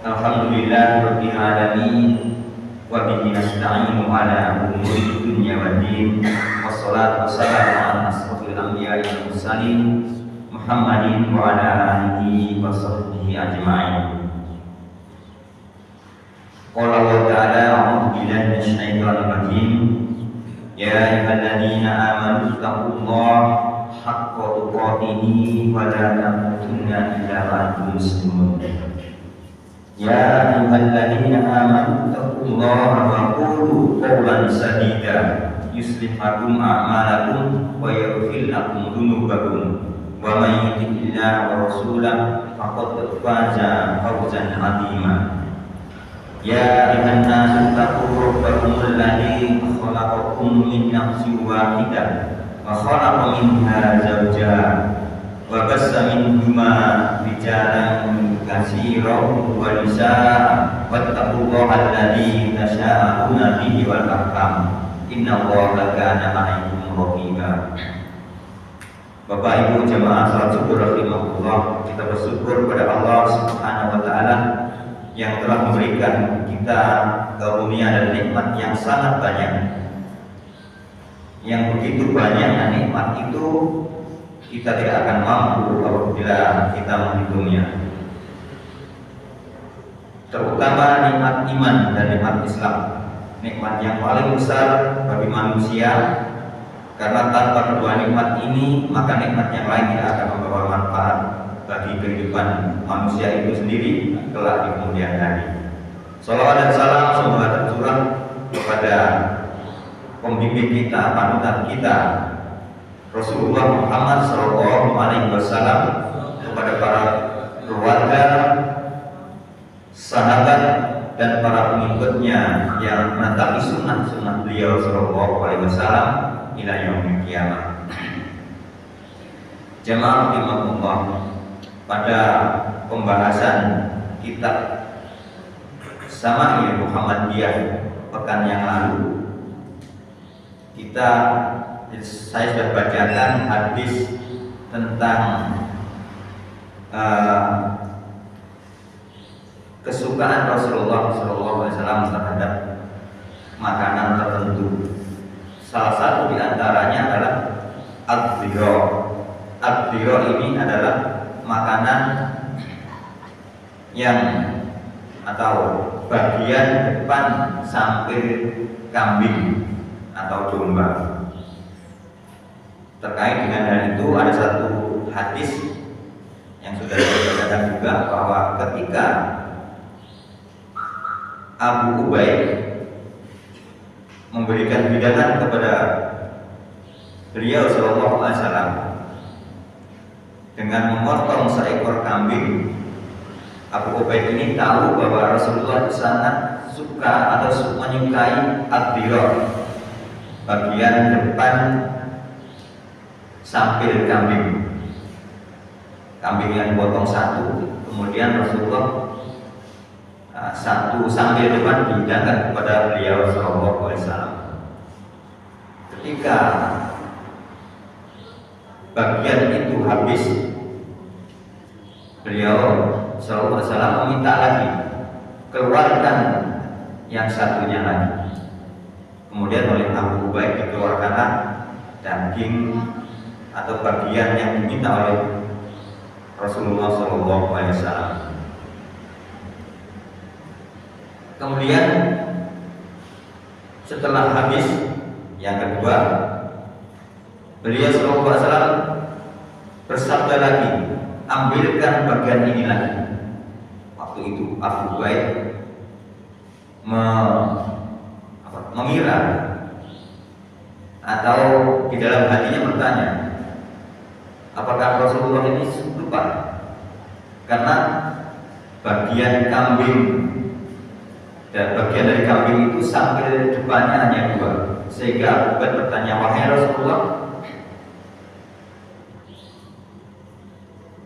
Alhamdulillahirabbil alamin wa bihi nasta'inu ala umuri dunya waddin. Wassalatu wassalamu ala asrofil anbiya'i wal mursalin Muhammadin wa ala alihi wa sahbihi ajma'in. Qala Allah ta'ala a'udzu billahi minasy syaithanir rajim. Ya ayyuhalladzina amanu taqullaha haqqa tuqatih wa la tamutunna illa wa antum muslimun. Ya ayyuhalladzina amanu taqullaha wa qulu qawlan sadida yuslih lakum a'malakum wa yaghfir lakum dzunubakum wa may yuti'illaha wa rasulahu faqad faza fawzan 'azima. Ya ayyuhan nasu taqu rabbakumul ladzi khalaqakum min nafsin wahidah wa khalaqa minha zawjaha wa bassa minhuma rijalan katsiran wa nisaa wattaqullaha alladzi tasaaluna bihi wal arham innallaha kana 'alaikum raqiba. Bapak Ibu jemaah salat syukur rahimakumullah, kita bersyukur kepada Allah Subhanahu wa taala yang telah memberikan kita karunia dan nikmat yang sangat banyak. Yang begitu banyaknya nikmat itu kita tidak akan mampu apabila kita menghitungnya. Terutama nikmat iman dan nikmat Islam, nikmat yang paling besar bagi manusia, karena tanpa kedua nikmat ini maka nikmat yang lain tidak akan membawa manfaat bagi kehidupan manusia itu sendiri kelak di kemudian hari. Salawat dan salam semoga tercurah kepada pembimbing kita, panutan kita, Rasulullah Muhammad SAW, kepada para keluarga, sahabat, dan para pengikutnya yang menetapi sunnah-sunnah beliau SAW ila yaumil qiyamah. Jemaah rahimahullah, pada pembahasan kitab Syama'il Muhammadiyah pekan yang lalu, saya sudah bacakan hadis tentang kesukaan Rasulullah SAW terhadap makanan tertentu. Salah satu di antaranya adalah ad-dhira. Ad-dhira ini adalah makanan yang atau bagian depan samping kambing atau domba. Terkait dengan hal itu ada satu hadis yang sudah dibacakan juga, bahwa ketika Abu Ubaid memberikan hidangan kepada beliau sallallahu alaihi wasallam dengan memotong seekor kambing, Abu Ubaid ini tahu bahwa Rasulullah sangat suka atau menyukai ad-dhira, bagian depan samping kambing. Kambing yang dipotong satu, kemudian Rasulullah satu samping depan dihidangkan kepada beliau sallallahu alaihi wasallam. Ketika bagian itu habis, beliau sallallahu alaihi wasallam meminta lagi, keluarkan yang satunya lagi. Kemudian oleh Abu Ubaid dikeluarkanlah daging atau bagian yang diminta oleh Rasulullah SAW. Kemudian setelah habis yang kedua, beliau SAW bersabda lagi, ambilkan bagian ini lagi. Waktu itu Abu Ubaid mengira atau di dalam hatinya bertanya, apakah Rasulullah ini lupa? Karena bagian kambing dan bagian dari kambing itu sampai depannya hanya dua, sehingga Abu Ubaid bertanya, wahai Rasulullah,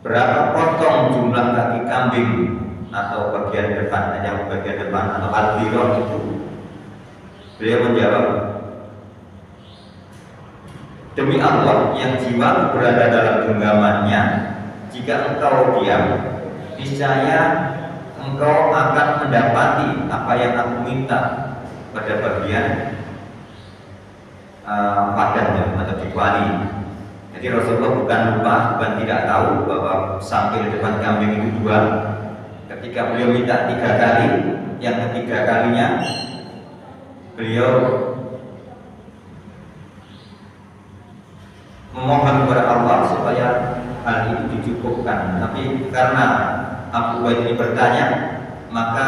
berapa potong jumlah kaki kambing atau bagian depan, yang bagian depan atau al-dhira itu? Beliau menjawab, demi Allah yang jiwa berada dalam genggamannya, jika engkau diam, niscaya engkau akan mendapati apa yang aku minta pada bagian padanya atau di kuali. Jadi Rasulullah bukan lupa, bukan tidak tahu bahwa samping depan kambing itu dua. Ketika beliau minta 3 kali, yang ketiga kalinya beliau memohon kepada Allah supaya hal itu dicukupkan. Tapi karena Abu Ubaid ini bertanya, maka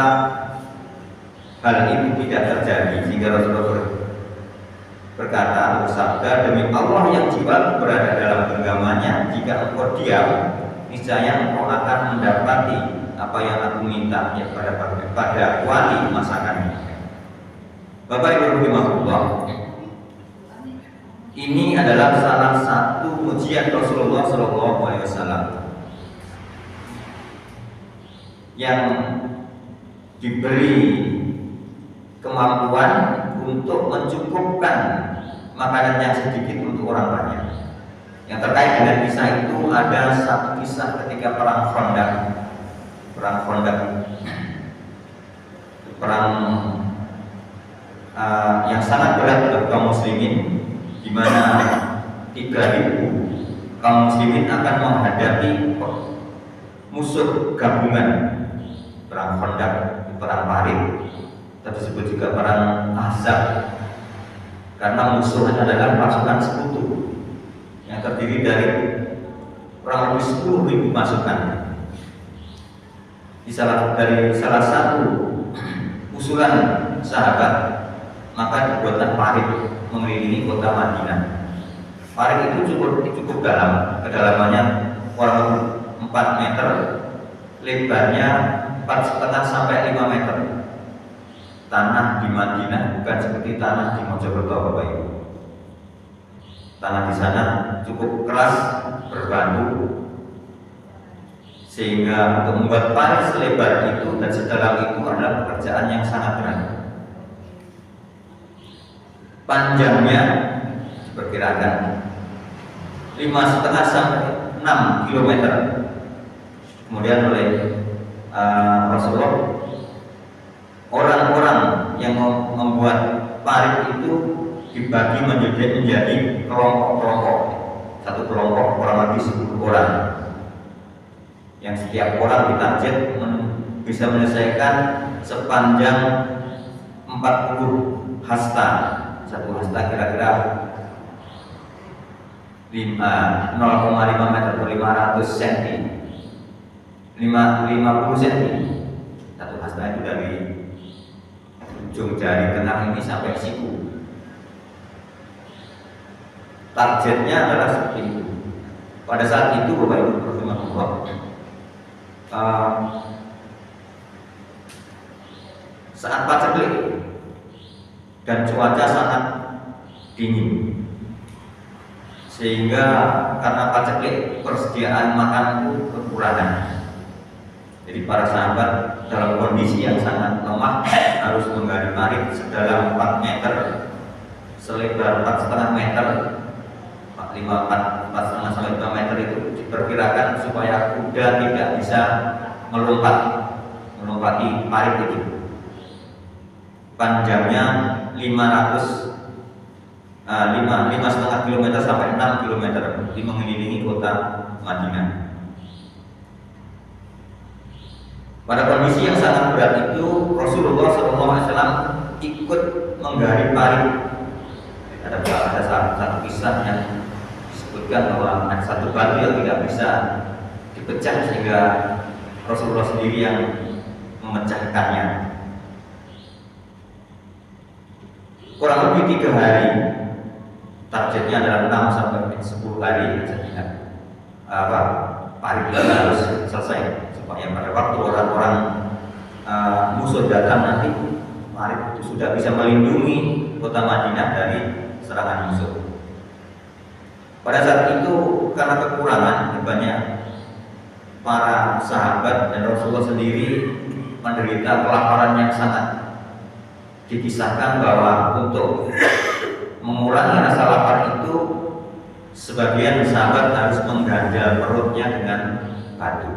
hal itu tidak terjadi, sehingga Rasulullah berkata atau bersabda, demi Allah yang jiwa berada dalam genggamannya, jika engkau diam, niscaya engkau akan mendapati apa yang aku minta, ya, pada wali masakannya. Bapak Ibu rahimahullah, ini adalah salah satu ujian Rasulullah SAW yang diberi kemampuan untuk mencukupkan makanan yang sedikit untuk orang banyak. Yang terkait dengan kisah itu ada satu kisah ketika perang Khandaq. Perang yang sangat berat bagi kaum muslimin, di mana 3.000 kaum muslimin akan menghadapi musuh gabungan. Perang Khandaq, perang Parit, tersebut juga perang Ahzab, karena musuhnya adalah pasukan sekutu yang terdiri dari kurang lebih 10.000 pasukan. Dari salah satu usulan sahabat, maka dibuatlah parit mengelilingi kota Madinah. Parit itu cukup dalam, kedalamannya kurang 4 meter, lebarnya 4,5 sampai 5 meter. Tanah di Madinah bukan seperti tanah di Mojokerto, Bapak Ibu. Tanah di sana cukup keras, berbatu, sehingga untuk membuat parit selebar itu dan sedalam itu adalah pekerjaan yang sangat berat. Panjangnya diperkirakan 5,5 sampai 6 km. Kemudian oleh Rasulullah, orang-orang yang membuat parit itu dibagi menjadi kelompok-kelompok. Satu kelompok kurang lebih 10 orang, yang setiap orang ditarget bisa menyelesaikan sepanjang 40 hasta. Satu hasta kira-kira 0,5 meter atau 500 cm, 50 cm. Satu hasta itu dari ujung jari tengah ini sampai siku. Targetnya adalah seperti itu. Pada saat itu Bapak Ibu rahimahullah, saat paceklik dan cuaca sangat dingin, sehingga karena paceklik persediaan makan itu kekurangan. Jadi para sahabat dalam kondisi yang sangat lemah harus menggali parit sedalam 4 meter, selebar 4,5 meter, 4,5 sampai 5 meter itu diperkirakan supaya kuda tidak bisa melompati parit itu. Panjangnya 5,5 km sampai 6 km di mengelilingi kota Madinah. Pada kondisi yang sangat berat itu, Rasulullah SAW ikut menggali parit. Ada satu kisah yang disebutkan bahwa ada satu batu yang tidak bisa dipecah, sehingga Rasulullah sendiri yang memecahkannya. Kurang lebih 3 hari, targetnya adalah 6 sampai 10 hari saja. Parit itu harus selesai supaya pada waktu orang-orang musuh datang nanti, parit itu sudah bisa melindungi kota Madinah dari serangan musuh. Pada saat itu karena kekurangan banyak, para sahabat dan Rasulullah sendiri menderita kelaparan yang sangat. Dikisahkan bahwa untuk mengurangi rasa lapar itu, sebagian sahabat harus mengganjal perutnya dengan batu.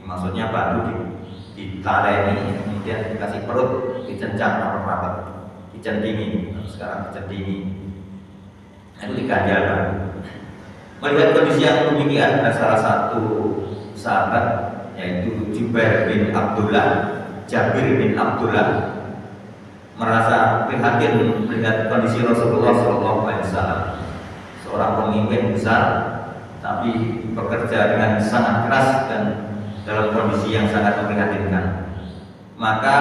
Maksudnya batu ditaleni, kemudian dikasih perut, dicencang rapat-rapat, dicendingi. Sekarang dicendingi, itu diganjalkan. Melihat kondisi yang demikian, ada salah satu sahabat yaitu Jabir bin Abdullah merasa prihatin melihat kondisi Rasulullah SAW, seorang pemimpin besar tapi bekerja dengan sangat keras dan dalam kondisi yang sangat memprihatinkan. Maka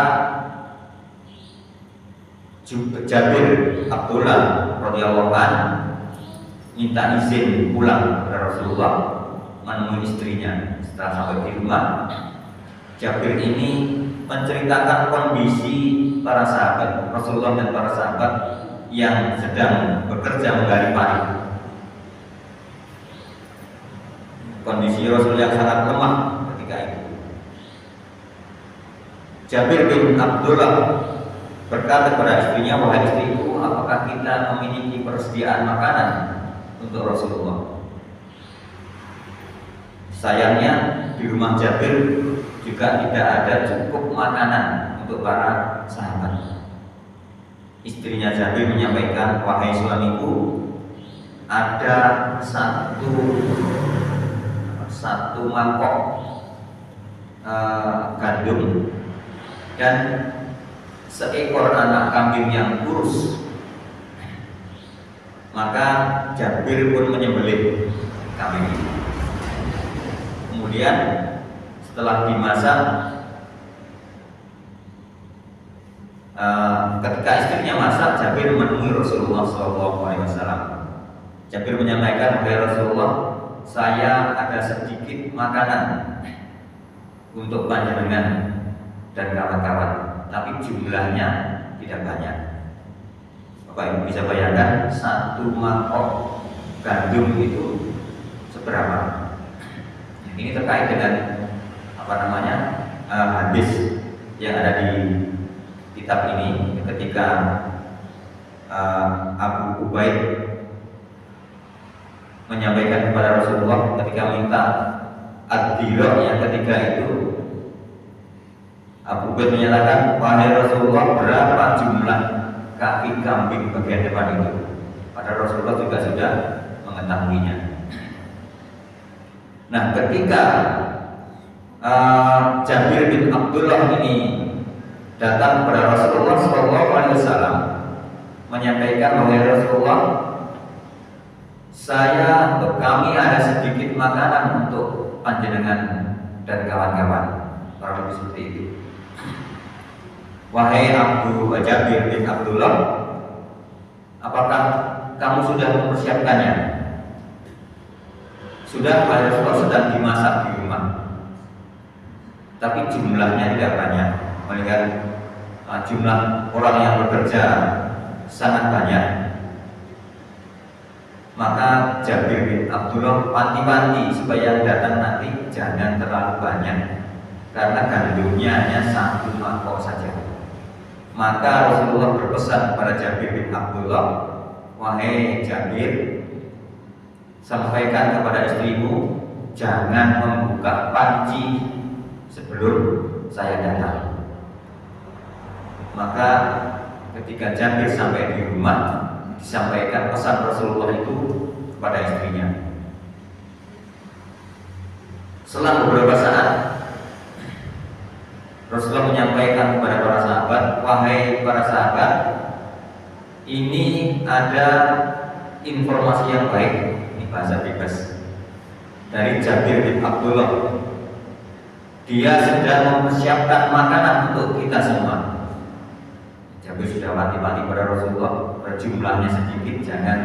Jabir Abdullah radhiyallahu anhu minta izin pulang kepada Rasulullah menemui istrinya. Setelah sampai di rumah, Jabir ini menceritakan kondisi para sahabat Rasulullah dan para sahabat yang sedang bekerja menggali padi. Kondisi Rasul yang sangat lemah ketika itu. Jabir bin Abdullah berkata kepada istrinya, "Wahai istriku, apakah kita memiliki persediaan makanan untuk Rasulullah?" Sayangnya di rumah Jabir juga tidak ada cukup makanan untuk para sahabat. Istrinya Jabir menyampaikan, "Wahai suamiku, ada satu mangkok gandum dan seekor anak kambing yang kurus." Maka Jabir pun menyembelih kambing itu. Kemudian setelah dimasak, ketika istrinya masak, Jabir menemui Rasulullah SAW. Jabir menyampaikan, "Wahai Rasulullah, saya ada sedikit makanan untuk panjenengan dan kawan-kawan, tapi jumlahnya tidak banyak." Bapak Ibu bisa bayangkan satu mangkok gandum itu seberapa? Ini terkait dengan hadis yang ada di kitab ini, ketika Abu Ubaid menyampaikan kepada Rasulullah ketika minta ad-dirah yang ketiga itu. Abu Ubaid menyatakan, "Wahai Rasulullah, berapa jumlah kaki kambing bagian depan itu?" Padahal Rasulullah juga sudah mengetahuinya. Nah, ketika Jabir bin Abdullah ini datang kepada Rasulullah SAW menyampaikan, "Wahai Rasulullah, kami ada sedikit makanan untuk panjenengan dan kawan-kawan." Kurang lebih seperti itu. "Wahai Jabir bin Abdullah, apakah kamu sudah mempersiapkannya?" "Sudah, Wahai Rasulullah, sedang dimasak di rumah, tapi jumlahnya tidak banyak. Melihat jumlah orang yang bekerja sangat banyak." Maka Jabir bin Abdullah panti-panti supaya datang nanti jangan terlalu banyak, karena gandumnya hanya satu mangkok saja. Maka Rasulullah berpesan kepada Jabir bin Abdullah, "Wahai Jabir, sampaikan kepada istrimu jangan membuka panci sebelum saya datang." Maka ketika Jabir sampai di rumah, disampaikan pesan Rasulullah itu kepada istrinya. Selang beberapa saat, Rasulullah menyampaikan kepada para sahabat, "Wahai para sahabat, ini ada informasi yang baik." Ini bahasa bebas dari Jabir bin Abdullah. Dia sedang mempersiapkan makanan untuk kita semua. Jabir sudah mati-mati pada Rasulullah, berjumlahnya sedikit, jangan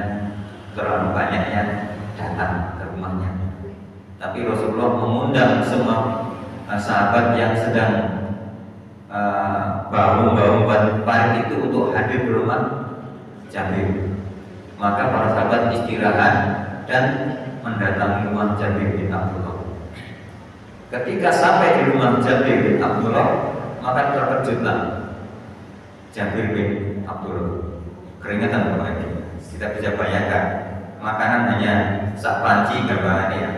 terlalu banyak yang datang ke rumahnya. Tapi Rasulullah mengundang semua sahabat yang sedang bahu-bahu pari itu untuk hadir di rumah Jabir. Maka para sahabat istirahat dan mendatangi rumah Jabir bin Abdullah. Ketika sampai di rumah Jabir bin Abdullah, maka terkejutlah Jabir bin Abdullah. Keringatan Bapak Ibu. Kita bisa bayangkan, makanan hanya sak panci gambarannya,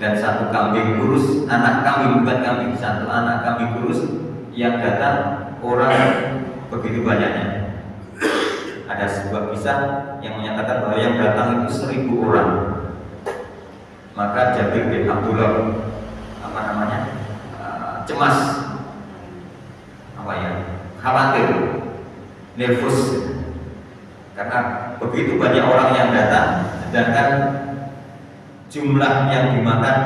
dan satu kambing kurus, anak kambing bukan kambing, satu anak kambing kurus yang datang orang begitu banyaknya. Ada sebuah kisah yang menyatakan bahwa yang datang itu 1000 orang. Maka Jabir bin Abdullah cemas, khawatir, nervous, karena begitu banyak orang yang datang, sedangkan jumlah yang dimakan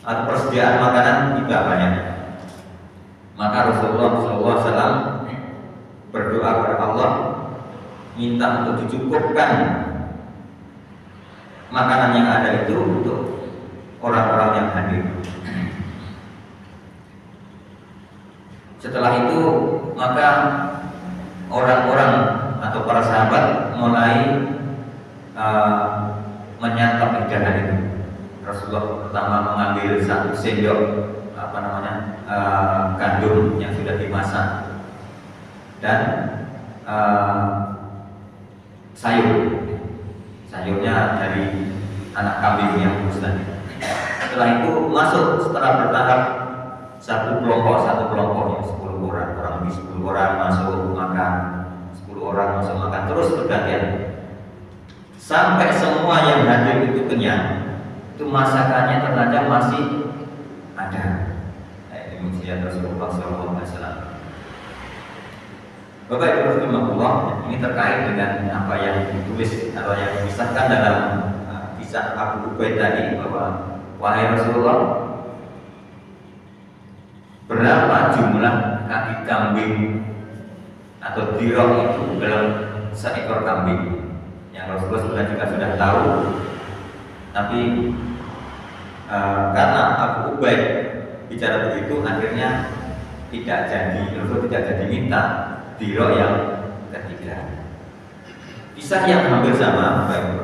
atau persediaan makanan tidak banyak. Maka Rasulullah SAW berdoa kepada Allah, minta untuk dicukupkan makanan yang ada itu untuk orang-orang yang hadir. Setelah itu maka orang-orang atau para sahabat mulai menyantap hidangan itu. Rasulullah pertama mengambil 1 sendok gandum yang sudah dimasak dan sayurnya dari anak kambing yang kurus tadi. Setelah itu masuk setelah bertahap satu kelompok ya, 10 orang, kurang lebih 10 orang masuk makan, 10 orang masuk makan, terus bergantian sampai semua yang hadir itu kenyang. Itu masakannya ternyata masih ada. Demikian Rasulullah SAW. Bapak Ibu rahimahullah, ini terkait dengan apa yang ditulis atau yang dikisahkan dalam kisah Abu Ubaid tadi, bahwa wahai Rasulullah, berapa jumlah kaki kambing atau dirok itu dalam seekor kambing? Yang Rasulullah sebenarnya juga sudah tahu, tapi karena Abu Ubaid bicara begitu, akhirnya tidak jadi, Rasul tidak jadi minta dirok yang ketiga. Kisah yang hampir sama, baik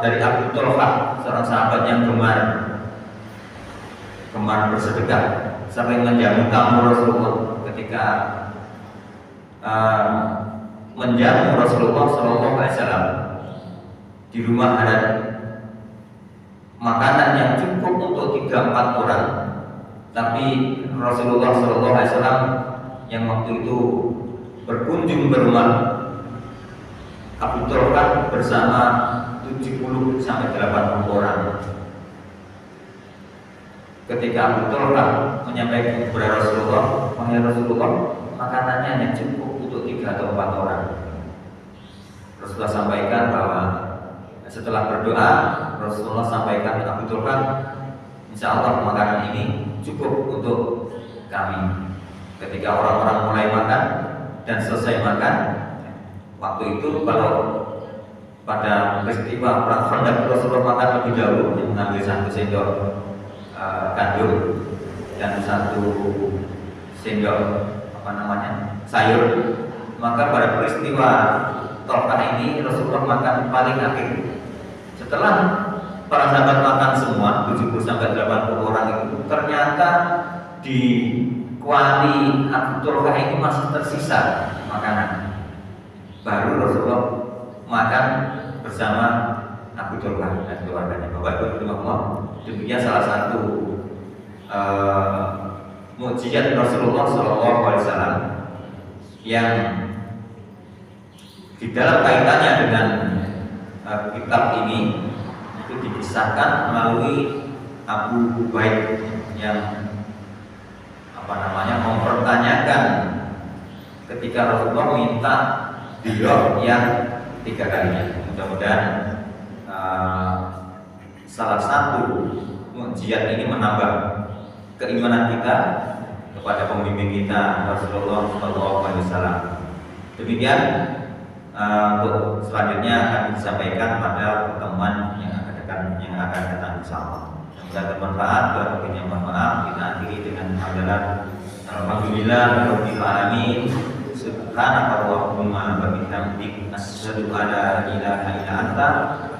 dari Abu Talhah, seorang sahabat yang gemar bersedekah, sampai menjamu tamu Rasulullah. Ketika menjamu Rasulullah SAW, di rumah ada makanan yang cukup untuk 3-4 orang, tapi Rasulullah SAW yang waktu itu berkunjung ke rumah Abu Talhah bersama 70-80 orang. Ketika Abu Talhah menyampaikan kepada Rasulullah, wahai Rasulullah, makanannya hanya cukup untuk 3 atau 4 orang. Rasulullah sampaikan bahwa setelah berdoa, Rasulullah sampaikan kepada Abu Talhah, insya Allah makanan ini cukup untuk kami. Ketika orang-orang mulai makan dan selesai makan, waktu itu kalau pada peristiwa perang Khandaq, Rasulullah makan lebih dahulu, mengambil 1 sendok gandum dan 1 sendok sayur. Maka pada peristiwa Talhah ini Rasulullah makan paling akhir. Setelah para sahabat makan semua 70-80 orang itu, ternyata di kuali Abu Talhah ini masih tersisa makanan. Baru Rasulullah makan bersama Abu Talhah dan keluarganya. Bapak Ibu rahimahullah, demikian salah satu mukjizat Rasulullah SAW yang di dalam kaitannya dengan kitab ini itu dikisahkan melalui Abu Ubaid yang mempertanyakan ketika Rasulullah minta dirok yang 3 kalinya. Mudah-mudahan salah satu mukjizat ini menambah keimanan kita kepada pembimbing kita Rasulullah SAW. Demikian untuk selanjutnya akan disampaikan pada pertemuan yang akan datang insyaallah. Semoga bermanfaat. Bagi mohon maaf, kita akhiri dengan hamdalah alhamdulillah rabbil alamin. Subhanakallahumma wa bihamdik, asyhadu an la ilaha illa anta,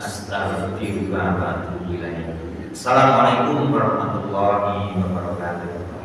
astaghfiruka wa atubu ilaik. Assalamualaikum warahmatullahi wabarakatuh.